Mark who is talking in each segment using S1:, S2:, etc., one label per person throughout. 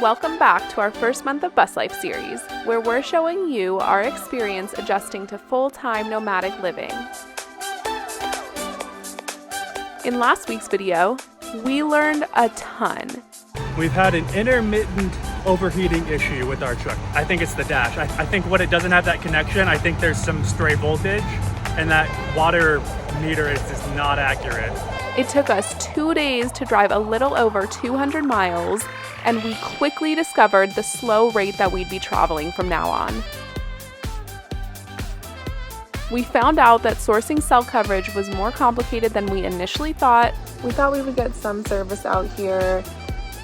S1: Welcome back to our first month of Bus Life series, where we're showing you our experience adjusting to full-time nomadic living. In last week's video, we learned a ton.
S2: We've had an intermittent overheating issue with our truck. I think it's the dash. I think what it doesn't have that connection, I think there's some stray voltage and that water meter is just not accurate.
S1: It took us 2 days to drive a little over 200 miles, and we quickly discovered the slow rate that we'd be traveling from now on. We found out that sourcing cell coverage was more complicated than we initially thought. We thought we would get some service out here,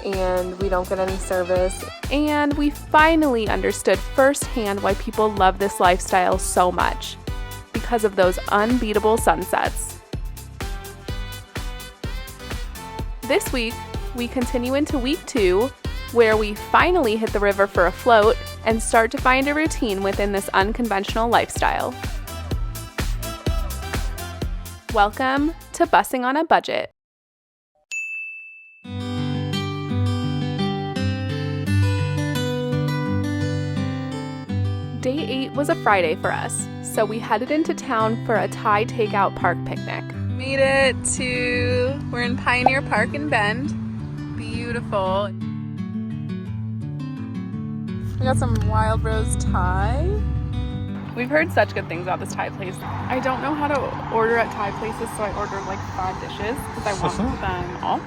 S1: and we don't get any service. And we finally understood firsthand why people love this lifestyle so much, because of those unbeatable sunsets. This week, we continue into week 2, where we finally hit the river for a float and start to find a routine within this unconventional lifestyle. Welcome to Busing on a Budget. Day 8 was a Friday for us, so we headed into town for a Thai takeout park picnic. Made it we're in Pioneer Park in Bend. Beautiful. We got some wild rose Thai. We've heard such good things about this Thai place. I don't know how to order at Thai places, so I ordered like 5 dishes because I want them all.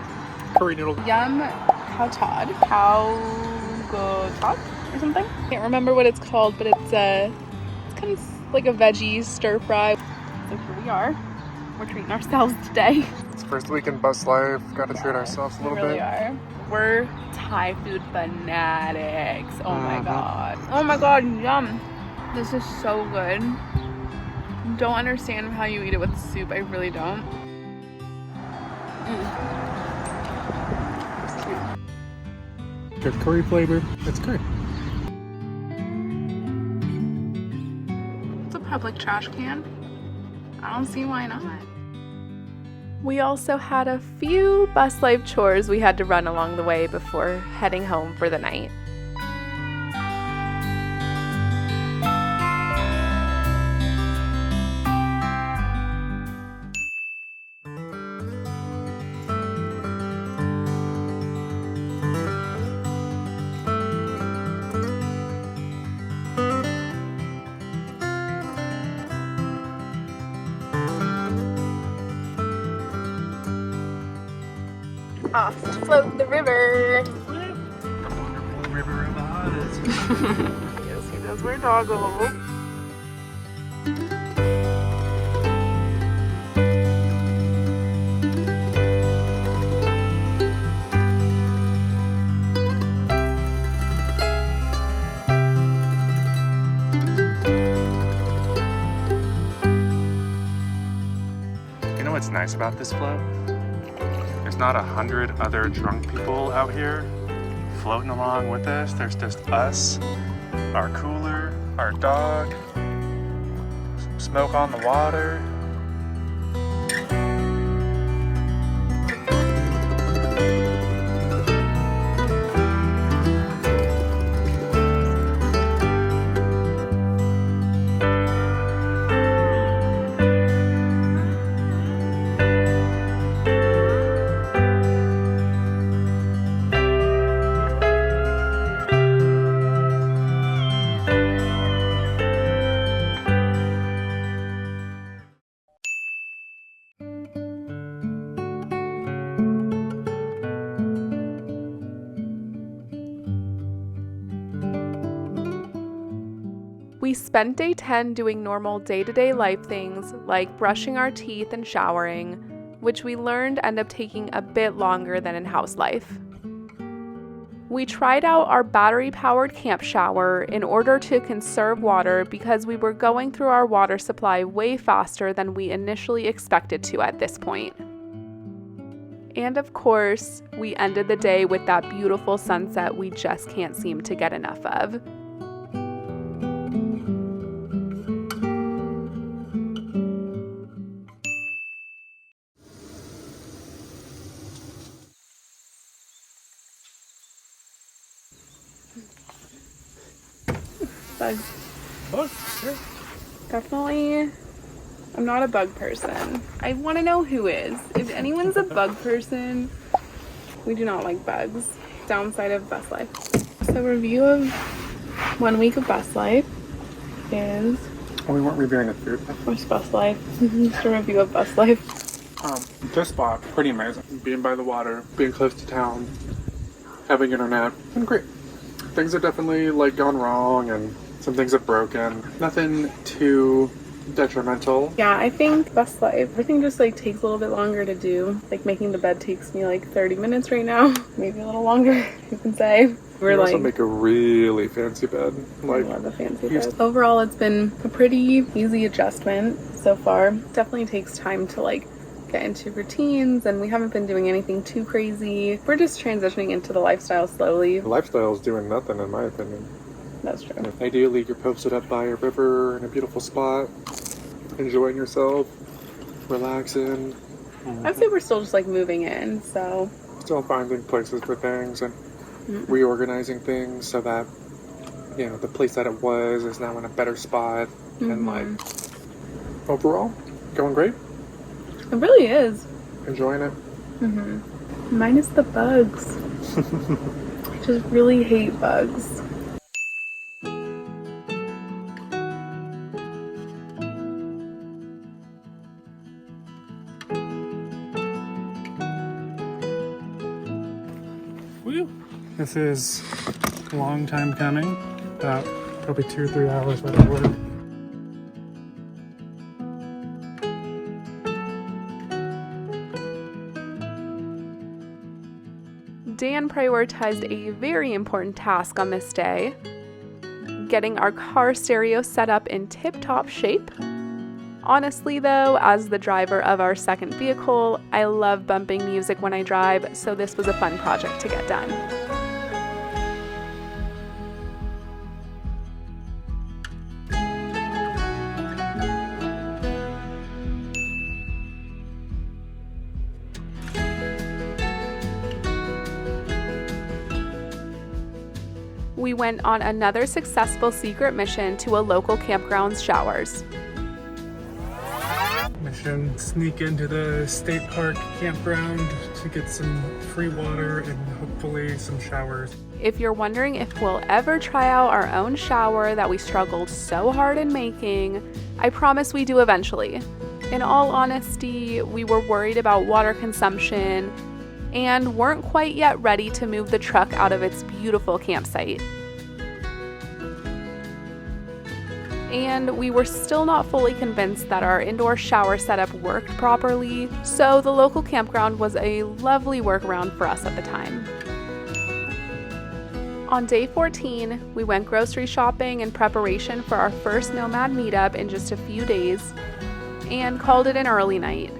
S2: Curry noodle.
S1: Yum khao tod. Khao go tod or something. Can't remember what it's called, but it's kind of like a veggie stir fry. So here we are. We're treating ourselves today.
S3: It's first week in bus life. Got to treat ourselves a little bit.
S1: We really are. We're Thai food fanatics. Oh my god. Oh my god, yum. This is so good. Don't understand how you eat it with soup. I really don't.
S2: Good curry flavor. It's good.
S1: It's a public trash can. I don't see why not. We also had a few bus life chores we had to run along the way before heading home for the night. Off to float the river.
S2: Wonderful river of the hottest.
S1: Yes, he does wear goggles.
S3: You know what's nice about this float? There's not 100 other drunk people out here floating along with us. There's just us, our cooler, our dog, some smoke on the water. We spent day 10 doing normal day-to-day life things like brushing our teeth and showering, which we learned end up taking a bit longer than in house life. We tried out our battery-powered camp shower in order to conserve water because we were going through our water supply way faster than we initially expected to at this point. And of course, we ended the day with that beautiful sunset we just can't seem to get enough of.
S1: Bugs.
S2: Bugs, sure.
S1: Definitely. I'm not a bug person. I want to know who is. If anyone's a bug person, we do not like bugs. Downside of bus life. So review of 1 week of bus life is...
S4: Oh, we weren't reviewing the food.
S1: What's bus life? Just a review of bus life.
S4: This spot, pretty amazing. Being by the water, being close to town, having internet, and great. Things have definitely like gone wrong and some things have broken. Nothing too detrimental.
S1: Yeah, I think bus life, everything just like takes a little bit longer to do. Like making the bed takes me like 30 minutes right now. Maybe a little longer, you can say.
S4: We also make a really fancy bed.
S1: I love a fancy bed. Overall, it's been a pretty easy adjustment so far. Definitely takes time to like get into routines, and we haven't been doing anything too crazy. We're just transitioning into the lifestyle slowly.
S4: The lifestyle is doing nothing, in my opinion.
S1: That's true.
S4: Ideally, you're posted up by a river in a beautiful spot, enjoying yourself, relaxing.
S1: I'd say we're still just like moving in, so
S4: Still finding places for things and reorganizing things so that, you know, the place that it was is now in a better spot. And like, overall, going great.
S1: it really is.
S4: Enjoying it.
S1: Minus the bugs. I just really hate bugs.
S2: Woo. This is a long time coming. About probably 2 or 3 hours worth of work.
S3: Dan prioritized a very important task on this day, getting our car stereo set up in tip-top shape. Honestly though, as the driver of our second vehicle, I love bumping music when I drive, so this was a fun project to get done. We went on another successful secret mission to a local campground's showers.
S2: Mission: sneak into the state park campground to get some free water and hopefully some showers.
S3: If you're wondering if we'll ever try out our own shower that we struggled so hard in making, I promise we do eventually. In all honesty, we were worried about water consumption and weren't quite yet ready to move the truck out of its beautiful campsite. And we were still not fully convinced that our indoor shower setup worked properly, so the local campground was a lovely workaround for us at the time. On day 14, we went grocery shopping in preparation for our first Nomad meetup in just a few days, and called it an early night.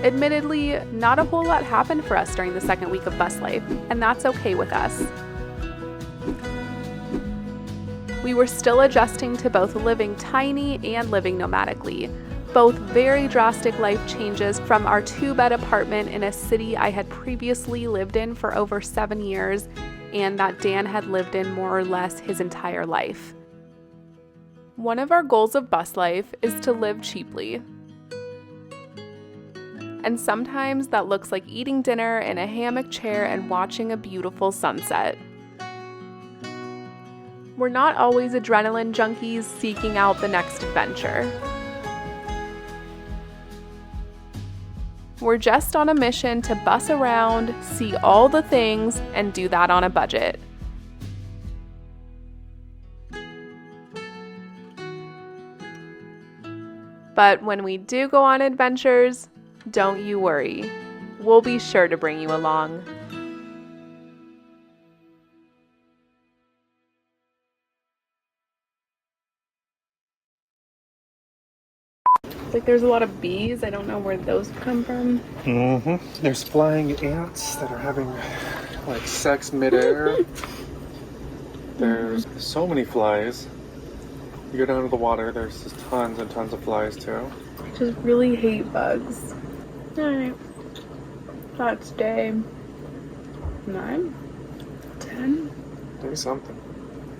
S3: Admittedly, not a whole lot happened for us during the second week of bus life, and that's okay with us. We were still adjusting to both living tiny and living nomadically, both very drastic life changes from our 2-bed apartment in a city I had previously lived in for over 7 years and that Dan had lived in more or less his entire life. One of our goals of bus life is to live cheaply. And sometimes that looks like eating dinner in a hammock chair and watching a beautiful sunset. We're not always adrenaline junkies seeking out the next adventure. We're just on a mission to bus around, see all the things, and do that on a budget. But when we do go on adventures, don't you worry. We'll be sure to bring you along.
S1: Like there's a lot of bees. I don't know where those come from.
S4: There's flying ants that are having like sex midair. There's so many flies. You go down to the water, there's just tons and tons of flies too.
S1: I just really hate bugs. Alright. That's day 9, 10.
S4: Maybe something.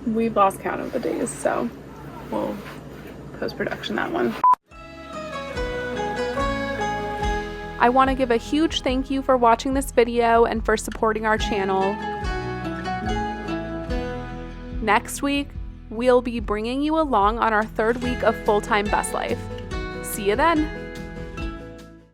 S1: We've lost count of the days, so we'll post-production that one.
S3: I want to give a huge thank you for watching this video and for supporting our channel. Next week, we'll be bringing you along on our 3rd week of full-time bus life. See you then!